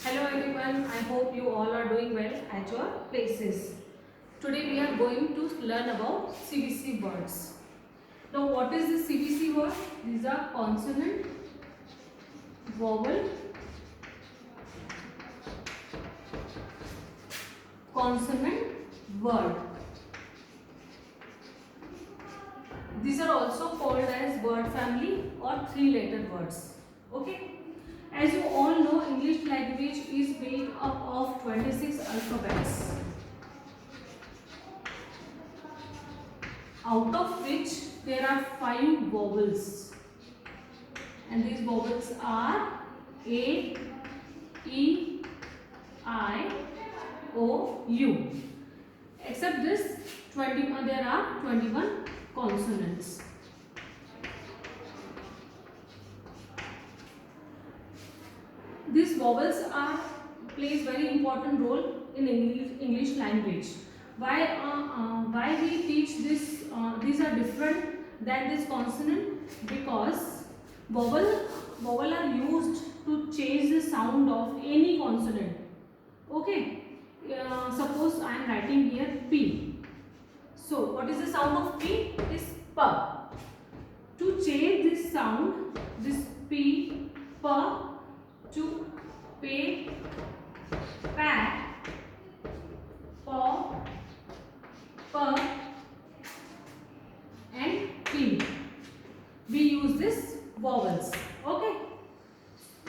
Hello everyone, I hope you all are doing well at your places. Today we are going to learn about CBC words. Now what is the CBC word? These are consonant, vowel, consonant, word. These are also called as word family or three-letter words. Okay. As you all know, English language is made up of 26 alphabets, out of which there are 5 vowels, and these vowels are A, E, I, O, U. Except this, there are 21 consonants. These vowels plays very important role in English language. Why we teach this? These are different than this consonant because vowel are used to change the sound of any consonant. Okay. Suppose I am writing here P. So what is the sound of P? It is P. To change this sound, this P, P, to P, pa, paw, P and P. We use this vowels. Okay.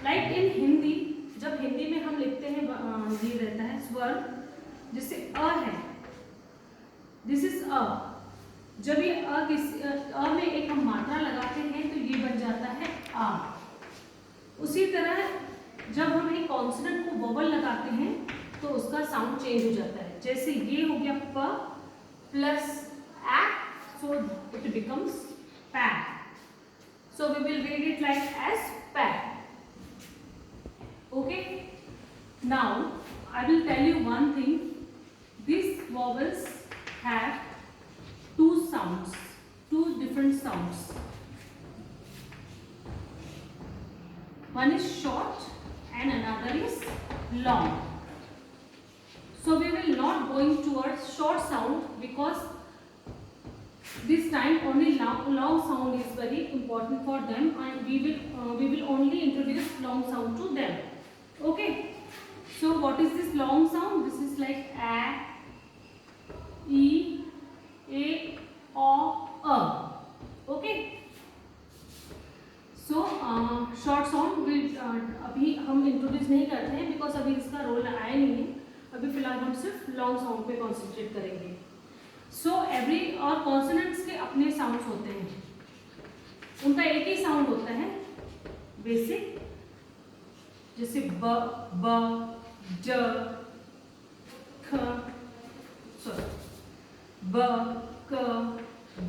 Like in Hindi, जब हिंदी में हम लिखते हैं ये रहता है स्वर, जैसे अ है, दिस इज अ. जब ये अ में एक हम मात्रा लगाते हैं तो ये बन जाता है आ. उसी तरह जब हम एक कॉन्सोनेंट को वोवल लगाते हैं तो उसका साउंड चेंज हो जाता है. जैसे ये हो गया प प्लस ए, सो इट बिकम्स पै. So we will read it like as पै. Okay. Now I will tell you one thing. These vowels have two sounds, two different sounds. One is short and another is long. So we will not going towards short sound because this time only long sound is very important for them, and we will only introduce long sound to them. Okay. So what is this long sound? This is like a, e, a, o, a. Okay. So short sound अभी हम introduce नहीं करते हैं because अभी इसका role आया नहीं है. अभी फिलहाल हम सिर्फ लॉन्ग साउंड पे कॉन्सेंट्रेट करेंगे. सो एवरी और कॉन्सोनेंट्स के अपने साउंड्स होते हैं. उनका एक ही साउंड होता है बेसिक, जैसे ब, ज, ख, सॉरी ब, क,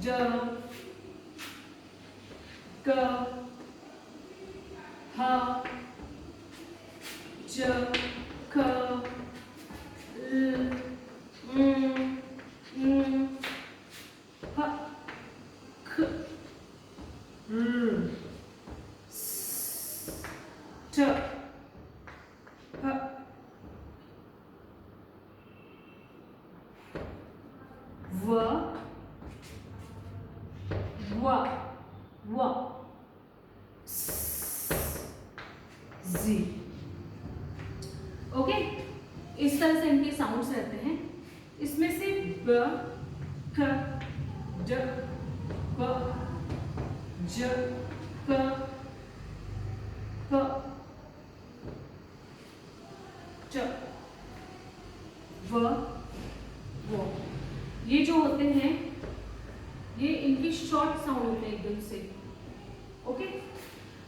ज, क, ह, ज, ख, ल, ह, ख, र, स, ट, ह, व, व, स, जी. ओके. इस तरह से इनके साउंड्स रहते हैं. इसमें से ब, ख, ड, प, ज, क, प, च, व, ये जो होते हैं ये इनकी शॉर्ट साउंड होते हैं एकदम से. ओके.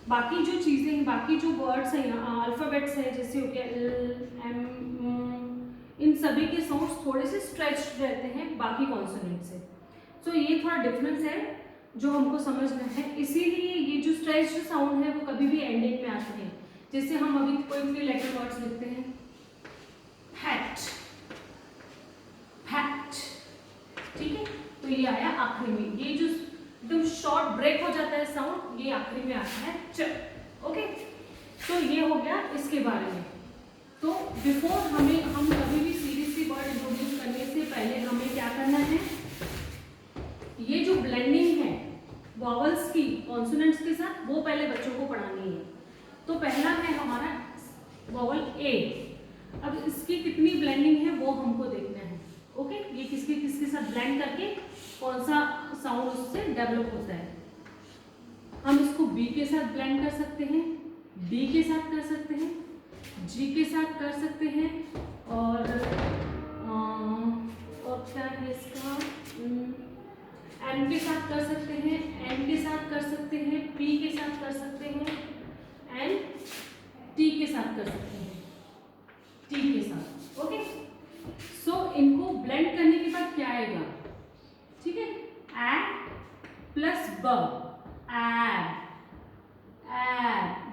बाकी जो चीजें हैं, बाकी जो वर्ड्स हैं, अल्फाबेट्स हैं, जैसे हो गया एल, एम, इन सभी के साउंड्स थोड़े से स्ट्रेच्ड रहते हैं बाकी कॉन्सोनेंट से. सो ये थोड़ा डिफरेंस है जो हमको समझना है. इसीलिए ये जो स्ट्रेच्ड साउंड है वो कभी भी एंडिंग में आते हैं. जैसे हम अभी कोई भी लेटर वर्ड्स लिखते हैं, हैट, हैट, ठीक है, तो ये आया आखिरी में. ये जो एकदम शॉर्ट ब्रेक हो जाता है साउंड, ये आखिरी में आता है च. ओके. तो ये हो गया इसके बारे में. तो बिफोर हम कभी भी सीबीएसई वर्ड इंट्रोड्यूस करने से पहले हमें क्या करना है, ये जो ब्लेंडिंग है वॉवल्स की कॉन्सोनेंट्स के साथ, वो पहले बच्चों को पढ़ानी है। तो पहला है हमारा वॉवल ए। अब इसकी कितनी ब्लेंडिंग है वो हमको देखना है। ओके, ये किसके साथ ब्लेंड करके कौन सा साउंड उससे डेवलप होता है। हम इसको बी के साथ ब्लेंड कर सकते हैं, डी के साथ कर सकते हैं, जी के साथ कर सकते हैं, और क्या है इसका, एम के साथ कर सकते हैं, एन के साथ कर सकते हैं, पी के साथ कर सकते हैं, एंड टी के साथ कर सकते हैं, टी के साथ। ओके, सो इनको ब्लेंड करने के बाद क्या आएगा, ठीक है, एड प्लस ब, एड,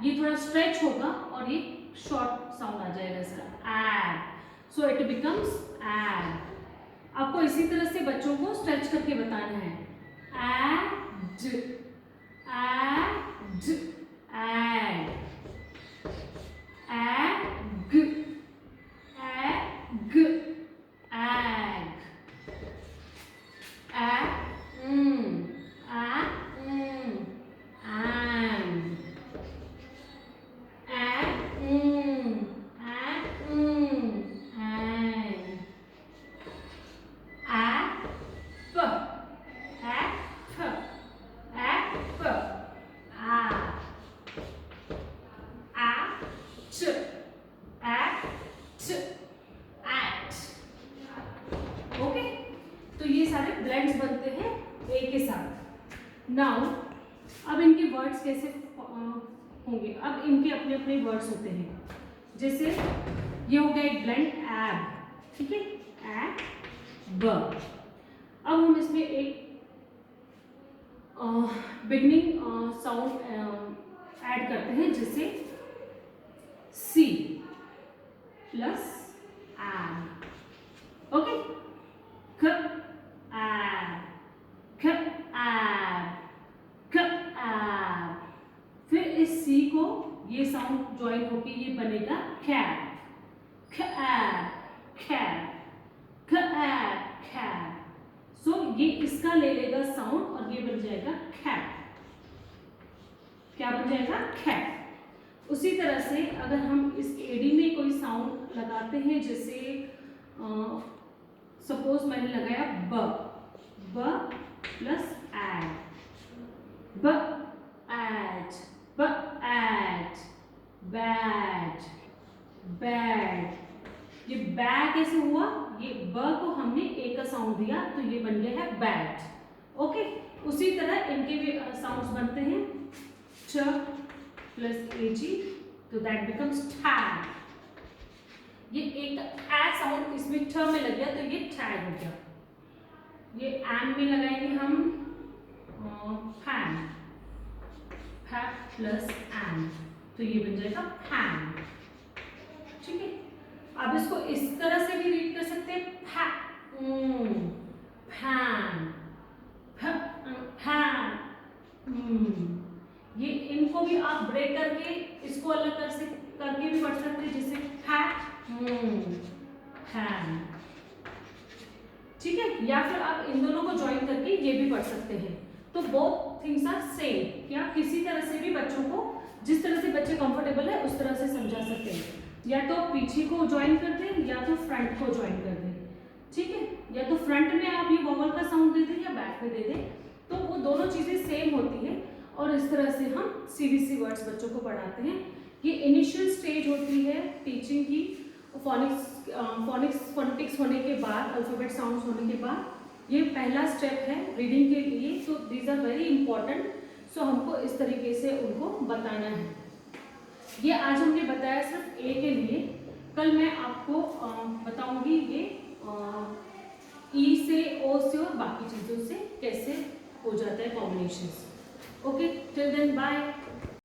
ये थोड़ा स्ट्रेच होगा और ये शॉर्ट साउंड आ जाएगा sir, ed. So it becomes ed. आपको इसी तरह से बच्चों को स्ट्रेच करके बताना है, ed, ed, ed, egg, egg, egg, okay, तो ये सारे ब्लेंड्स बनते हैं ए के साथ। नाउ अब इनके वर्ड्स कैसे होंगे, अब इनके अपने अपने वर्ड्स होते हैं। जैसे ये हो गया एक ब्लेंड एब, ठीक है, एब, ब। अब हम इसमें एक बिगनिंग साउंड ऐड करते हैं, जैसे सी प्लस एब। ओके, ख, एब, ख, एब, ख, एब। फिर इस सी को ये साउंड ज्वाइन होके ये बनेगा cab, cab, cab, cab, cab. So ये इसका ले लेगा साउंड और ये बन जाएगा कैब। क्या बन जाएगा, कैब। उसी तरह से अगर हम इस एडी में कोई साउंड लगाते हैं, जैसे सपोज मैंने लगाया ब, ब प्लस एड, ब एड, ब एड, बैड, बैड। ये बै कैसे हुआ, ये ब को हमने ए का साउंड दिया तो ये बन गया है बैड। ओके, उसी तरह इनके भी साउंड्स बनते हैं, च प्लस एजी, तो दैट बिकम्स टैग। ये एक ए साउंड इसमें ठ में लग गया तो ये टैग हो गया। ये एम में लगाएंगे हम फैन, फै प्लस एम, तो ये बन जाएगा फैन। ठीक है, अब इसको इस तरह से भी रीड कर सकते हैं, फैन, फैन। ये इनको भी आप ब्रेक करके इसको अलग करके भी पढ़ सकते हैं, जैसे फैन। ठीक है, या फिर आप इन दोनों को ज्वाइन करके ये भी पढ़ सकते हैं। तो बोथ थिंग्स आर सेम, कि आप किसी तरह से भी बच्चों को, जिस तरह से बच्चे कंफर्टेबल है उस तरह से समझा सकते हैं। या तो पीछे को ज्वाइन कर दें या तो फ्रंट को ज्वाइन कर दें। ठीक है, या तो फ्रंट में आप ये वॉवल का साउंड दे दें या बैक में दे दें, तो वो दोनों चीजें सेम होती हैं। और इस तरह से हम सीबीएसई वर्ड्स बच्चों को पढ़ाते हैं। ये इनिशियल स्टेज होती है टीचिंग की, फोनेटिक्स होने के बाद, अल्फाबेट साउंड्स होने के बाद ये पहला स्टेप है रीडिंग के लिए। So these are very important. So हमको इस तरीके से उनको बताना है। ये आज हमने बताया सिर्फ ए के लिए, कल मैं आपको बताऊंगी ये ई से, ओ से और बाकी चीज़ों से कैसे हो जाता है combinations. Okay, till then bye.